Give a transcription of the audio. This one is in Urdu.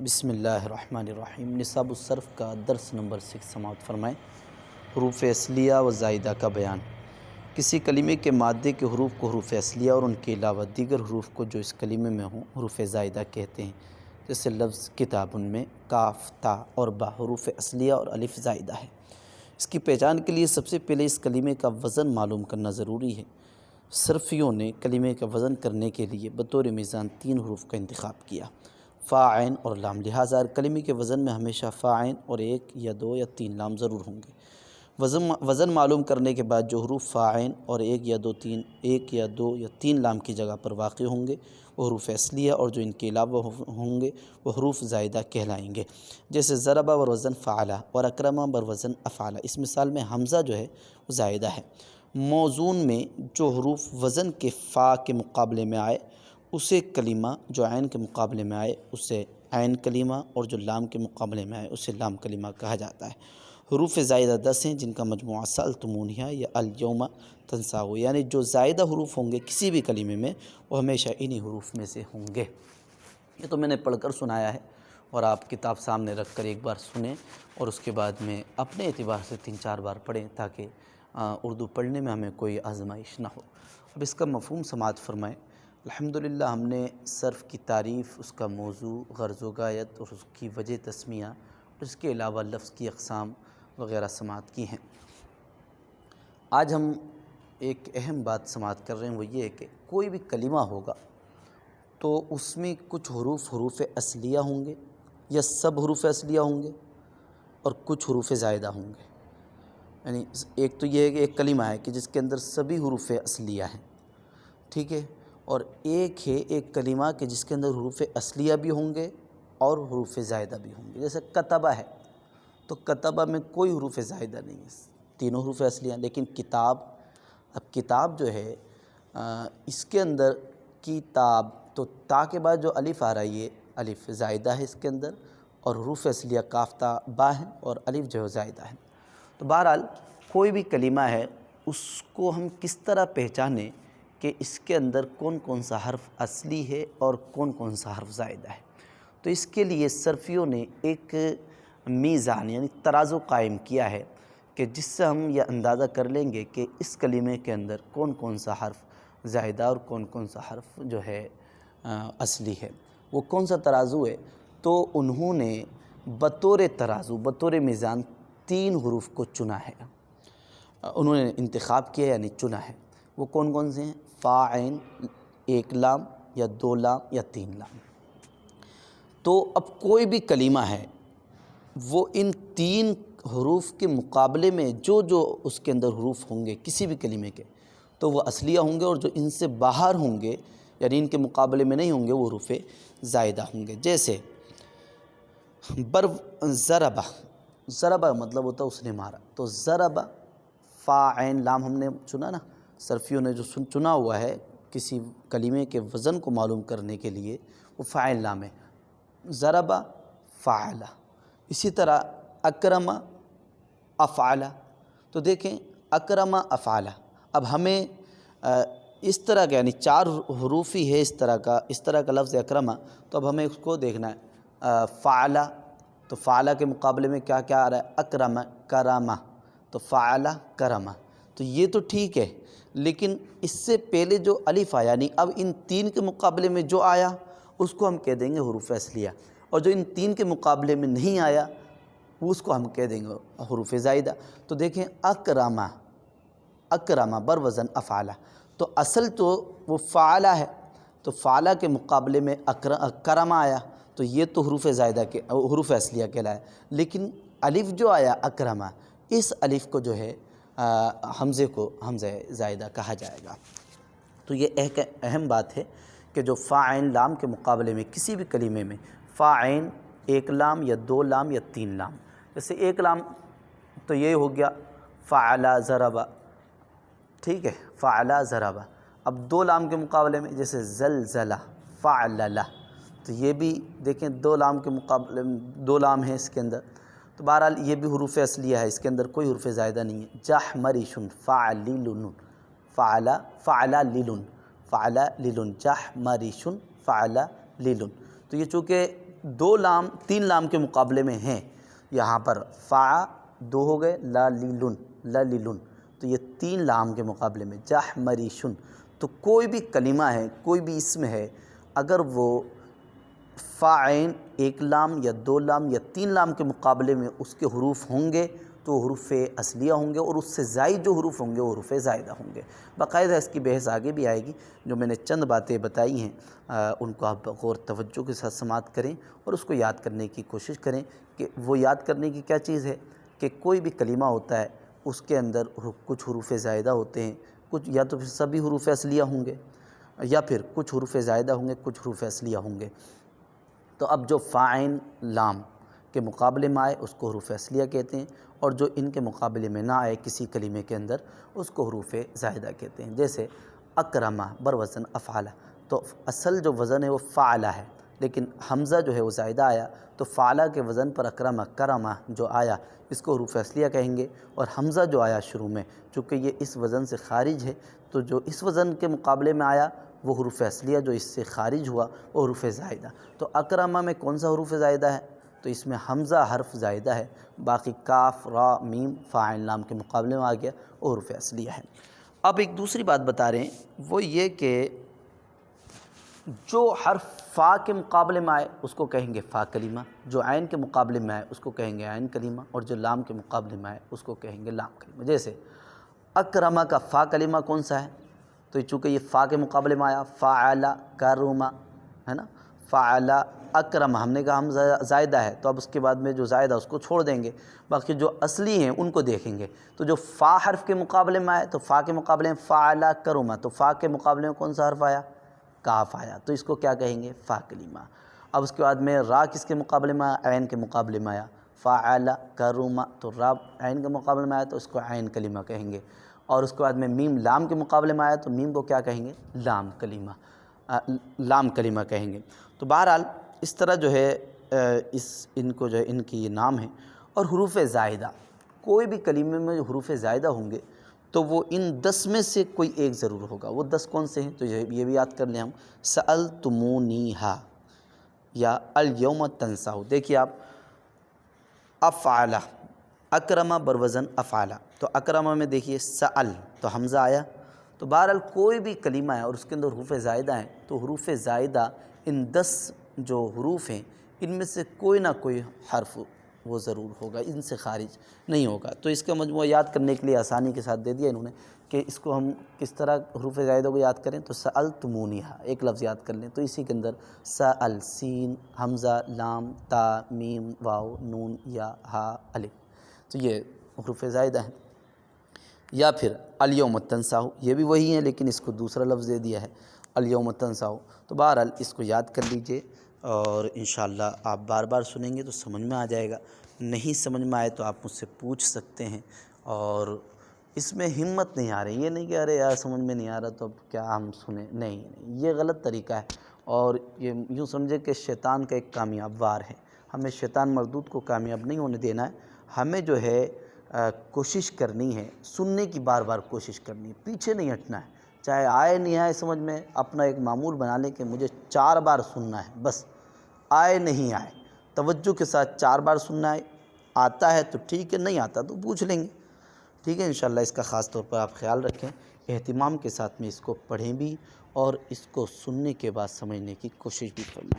بسم اللہ الرحمن الرحیم۔ نصاب الصرف کا درس نمبر 6 سماعت فرمائیں۔ حروف اصلیہ و زائدہ کا بیان۔ کسی کلمے کے مادے کے حروف کو حروف اصلیہ اور ان کے علاوہ دیگر حروف کو جو اس کلمے میں ہوں حروف زائدہ کہتے ہیں۔ جیسے لفظ کتاب میں کاف، تا اور با حروف اصلیہ اور الف زائدہ ہے۔ اس کی پہچان کے لیے سب سے پہلے اس کلمے کا وزن معلوم کرنا ضروری ہے۔ صرفیوں نے کلمے کا وزن کرنے کے لیے بطور میزان 3 حروف کا انتخاب کیا، فا، عین اور لام۔ لہٰذا ہر کلمے کے وزن میں ہمیشہ فا، عین اور 1 یا 2 یا 3 لام ضرور ہوں گے۔ وزن معلوم کرنے کے بعد جو حروف فا، عین اور 1 یا 2 یا 3 لام کی جگہ پر واقع ہوں گے وہ حروف اصلیہ، اور جو ان کے علاوہ ہوں گے وہ حروف زائدہ کہلائیں گے۔ جیسے ضربہ بر وزن فعلہ اور اکرمہ بر وزن افعلہ۔ اس مثال میں حمزہ جو ہے وہ زائدہ ہے۔ موزون میں جو حروف وزن کے فا کے مقابلے میں آئے اسے کلمہ، جو عین کے مقابلے میں آئے اسے عین کلمہ، اور جو لام کے مقابلے میں آئے اسے لام کلمہ کہا جاتا ہے۔ حروف زائدہ 10 ہیں، جن کا مجموعہ سألتمونیہ یا الیوم تنساؤ، یعنی جو زائدہ حروف ہوں گے کسی بھی کلمے میں وہ ہمیشہ انہی حروف میں سے ہوں گے۔ یہ تو میں نے پڑھ کر سنایا ہے، اور آپ کتاب سامنے رکھ کر ایک بار سنیں اور اس کے بعد میں اپنے اعتبار سے 3-4 بار پڑھیں تاکہ اردو پڑھنے میں ہمیں کوئی آزمائش نہ ہو۔ اب اس کا مفہوم سماعت فرمائیں۔ الحمدللہ ہم نے صرف کی تعریف، اس کا موضوع، غرض و غایت اور اس کی وجہ تسمیہ اور اس کے علاوہ لفظ کی اقسام وغیرہ سماعت کی ہیں۔ آج ہم ایک اہم بات سماعت کر رہے ہیں، وہ یہ ہے کہ کوئی بھی کلمہ ہوگا تو اس میں کچھ حروف اصلیہ ہوں گے یا سب حروف اصلیہ ہوں گے، اور کچھ حروف زائدہ ہوں گے۔ یعنی ایک تو یہ ہے کہ ایک کلمہ ہے کہ جس کے اندر سبھی حروف اصلیہ ہیں، ٹھیک ہے، اور ایک ہے ایک کلمہ کہ جس کے اندر حروف اصلیہ بھی ہوں گے اور حروف زائدہ بھی ہوں گے۔ جیسے کتبہ ہے تو کتبہ میں کوئی حروف زائدہ نہیں ہے، تینوں حروف اصلیہ ہیں۔ لیکن کتاب، اب کتاب جو ہے اس کے اندر کتاب، تو تا کے بعد جو الف آ رہا ہے یہ الف زائدہ ہے اس کے اندر، اور حروف اصلیہ کاف، تا، با ہیں، اور الف جو ہے زائدہ ہے۔ تو بہرحال کوئی بھی کلمہ ہے اس کو ہم کس طرح پہچانیں کہ اس کے اندر کون کون سا حرف اصلی ہے اور کون کون سا حرف زائدہ ہے؟ تو اس کے لیے صرفیوں نے ایک میزان یعنی ترازو قائم کیا ہے کہ جس سے ہم یہ اندازہ کر لیں گے کہ اس کلمے کے اندر کون کون سا حرف زائدہ اور کون کون سا حرف جو ہے اصلی ہے۔ وہ کون سا ترازو ہے؟ تو انہوں نے بطور ترازو، بطور میزان 3 حروف کو چنا ہے، انہوں نے انتخاب کیا یعنی چنا ہے۔ وہ کون کون سے ہیں؟ فا، عین، 1 لام یا 2 لام یا 3 لام۔ تو اب کوئی بھی کلمہ ہے وہ ان 3 حروف کے مقابلے میں جو اس کے اندر حروف ہوں گے کسی بھی کلمے کے تو وہ اصلیہ ہوں گے، اور جو ان سے باہر ہوں گے یعنی ان کے مقابلے میں نہیں ہوں گے وہ حروف زائدہ ہوں گے۔ جیسے ضربہ، ضربہ مطلب ہوتا ہے اس نے مارا، تو ضربہ فا، عین، لام ہم نے چنا نا، صرفیوں نے جو چنا ہوا ہے کسی کلمے کے وزن کو معلوم کرنے کے لیے وہ فاعل لام ہے، ضربہ فعلہ۔ اسی طرح اکرم افعلہ، تو دیکھیں اکرم افعلہ، اب ہمیں اس طرح کا یعنی 4 حروف ہی ہے اس طرح کا لفظ اکرمہ، تو اب ہمیں اس کو دیکھنا ہے فعلہ، تو فعلہ کے مقابلے میں کیا آ رہا ہے؟ اکرم، کرمہ، تو فعلہ کرمہ، تو یہ تو ٹھیک ہے، لیکن اس سے پہلے جو الف آیا یعنی اب ان 3 کے مقابلے میں جو آیا اس کو ہم کہہ دیں گے حروف اصلیہ، اور جو ان 3 کے مقابلے میں نہیں آیا اس کو ہم کہہ دیں گے حروف زائدہ۔ تو دیکھیں اکرمہ، اکرمہ بر وزن افعلہ، تو اصل تو وہ فعلہ ہے، تو فعلہ کے مقابلے میں کرمہ آیا تو یہ تو حروف زائدہ کے حروف اصلیہ کہلایا، لیکن الف جو آیا اکرمہ، اس الف کو جو ہے حمزے کو حمزہ زائدہ کہا جائے گا۔ تو یہ ایک اہم بات ہے کہ جو فا، عین، لام کے مقابلے میں کسی بھی کلمے میں فا، عین، 1 لام یا 2 لام یا 3 لام، جیسے 1 لام تو یہ ہو گیا فعلہ ضربہ، ٹھیک ہے، فعلہ ضربہ۔ اب 2 لام کے مقابلے میں جیسے زلزلہ، فعللہ، تو یہ بھی دیکھیں 2 لام کے مقابلے میں 2 لام ہیں اس کے اندر، تو بہرحال یہ بھی حروف اصلیہ ہے، اس کے اندر کوئی حروف زائدہ نہیں ہے۔ جحمریشن، فعلیلن، فعلہ لیلن، فعلہ لیلن، جحمریشن، فعلہ لیلن، تو یہ چونکہ دو لام تین لام کے مقابلے میں ہیں، یہاں پر فا دو ہو گئے، لا لیلن لا لیلن، تو یہ تین لام کے مقابلے میں جحمریشن، تو کوئی بھی کلمہ ہے، کوئی بھی اسم ہے، اگر وہ فا عین ایک لام یا دو لام یا تین لام کے مقابلے میں اس کے حروف ہوں گے تو حروف اصلیہ ہوں گے، اور اس سے زائد جو حروف ہوں گے وہ حروف زائدہ ہوں گے۔ باقاعدہ اس کی بحث آگے بھی آئے گی، جو میں نے چند باتیں بتائی ہیں ان کو آپ غور توجہ کے ساتھ سماعت کریں اور اس کو یاد کرنے کی کوشش کریں کہ وہ یاد کرنے کی کیا چیز ہے کہ کوئی بھی کلمہ ہوتا ہے اس کے اندر کچھ حروف زائدہ ہوتے ہیں، کچھ یا تو پھر سبھی حروف اصلیہ ہوں گے یا پھر کچھ حروف زائدہ ہوں گے، کچھ حروف اصلیہ ہوں گے۔ تو اب جو فا عین لام کے مقابلے میں آئے اس کو حروف اصلیہ کہتے ہیں، اور جو ان کے مقابلے میں نہ آئے کسی کلمے کے اندر اس کو حروف زائدہ کہتے ہیں۔ جیسے اکرمہ بر وزن افعلہ، تو اصل جو وزن ہے وہ فعلہ ہے، لیکن حمزہ جو ہے وہ زائدہ آیا تو فعلہ کے وزن پر اکرمہ کرمہ جو آیا اس کو حروف اصلیہ کہیں گے، اور حمزہ جو آیا شروع میں چونکہ یہ اس وزن سے خارج ہے تو جو اس وزن کے مقابلے میں آیا وہ حروف اصلیہ، جو اس سے خارج ہوا وہ حروف زائدہ۔ تو اکرمہ میں کون سا حروف زائدہ ہے؟ تو اس میں حمزہ حرف زائدہ ہے، باقی کاف را میم فا عین لام کے مقابلے میں آ گیا وہ حروف اصلیہ ہے۔ اب ایک دوسری بات بتا رہے ہیں وہ یہ کہ جو حرف فا کے مقابلے میں آئے اس کو کہیں گے فا کلمہ، جو عین کے مقابلے میں آئے اس کو کہیں گے عین کلمہ، اور جو لام کے مقابلے میں آئے اس کو کہیں گے لام کلمہ۔ جیسے اکرمہ کا فا کلمہ کون سا ہے؟ تو چونکہ یہ فا کے مقابلے میں آیا فعل کرم ہے نا، فعل اکرم، ہم نے کہا ہم زائدہ ہے تو اب اس کے بعد میں جو زائدہ اس کو چھوڑ دیں گے، باقی جو اصلی ہیں ان کو دیکھیں گے۔ تو جو فا حرف کے مقابلے میں آئے تو فا کے مقابلے میں فعل کرم، تو فا کے مقابلے میں کون سا حرف آیا؟ کاف آیا، تو اس کو کیا کہیں گے؟ فا کلمہ۔ اب اس کے بعد میں را کس کے مقابلے میں آیا؟ عین کے مقابلے میں آیا فعل کرم، تو را عین کے مقابلے میں آیا تو اس کو عین کلمہ کہیں گے، اور اس کے بعد میں میم لام کے مقابلے میں آیا تو میم کو کیا کہیں گے؟ لام کلمہ، لام کلمہ کہیں گے۔ تو بہرحال اس طرح جو ہے ان کو جو ہے ان کی یہ نام ہے۔ اور حروف زائدہ، کوئی بھی کلمے میں جو حروف زائدہ ہوں گے تو وہ ان 10 میں سے کوئی ایک ضرور ہوگا۔ وہ 10 کون سے ہیں؟ تو یہ بھی یاد کر لیں ہم، سألتمونیہا یا الیوم تنساہ۔ دیکھیے آپ، افعلہ اکرمہ بروزن افعلہ، تو اکرمہ میں دیکھیے سأل تو حمزہ آیا، تو بہرحال کوئی بھی کلمہ ہے اور اس کے اندر حروف زائدہ ہیں تو حروف زائدہ ان 10 جو حروف ہیں ان میں سے کوئی نہ کوئی حرف وہ ضرور ہوگا، ان سے خارج نہیں ہوگا۔ تو اس کا مجموعہ یاد کرنے کے لیے آسانی کے ساتھ دے دیا انہوں نے کہ اس کو ہم کس طرح حروف زائدہ کو یاد کریں۔ تو سألتمونیہا ایک لفظ یاد کر لیں، تو اسی کے اندر سأل سین حمزہ لام تا میم واو نون یا ہا الف، تو یہ حروف زائدہ ہیں۔ یا پھر الیوم تنساہ، یہ بھی وہی ہیں لیکن اس کو دوسرا لفظ دے دیا ہے الیوم تنساہ۔ تو بہرحال اس کو یاد کر لیجئے اور انشاءاللہ آپ بار بار سنیں گے تو سمجھ میں آ جائے گا، نہیں سمجھ میں آئے تو آپ مجھ سے پوچھ سکتے ہیں۔ اور اس میں ہمت نہیں آ رہی، یہ نہیں کہ ارے یار سمجھ میں نہیں آ رہا تو اب کیا ہم سنیں، نہیں، یہ غلط طریقہ ہے، اور یہ یوں سمجھے کہ شیطان کا ایک کامیاب وار ہے۔ ہمیں شیطان مردود کو کامیاب نہیں ہونے دینا ہے، ہمیں جو ہے کوشش کرنی ہے، سننے کی بار بار کوشش کرنی ہے، پیچھے نہیں ہٹنا ہے، چاہے آئے نہیں آئے سمجھ میں۔ اپنا ایک معمول بنا لیں کہ مجھے 4 بار سننا ہے، بس آئے نہیں آئے توجہ کے ساتھ 4 بار سننا ہے، آتا ہے تو ٹھیک ہے، نہیں آتا تو پوچھ لیں گے، ٹھیک ہے انشاءاللہ۔ اس کا خاص طور پر آپ خیال رکھیں، اہتمام کے ساتھ میں اس کو پڑھیں بھی اور اس کو سننے کے بعد سمجھنے کی کوشش بھی کریں۔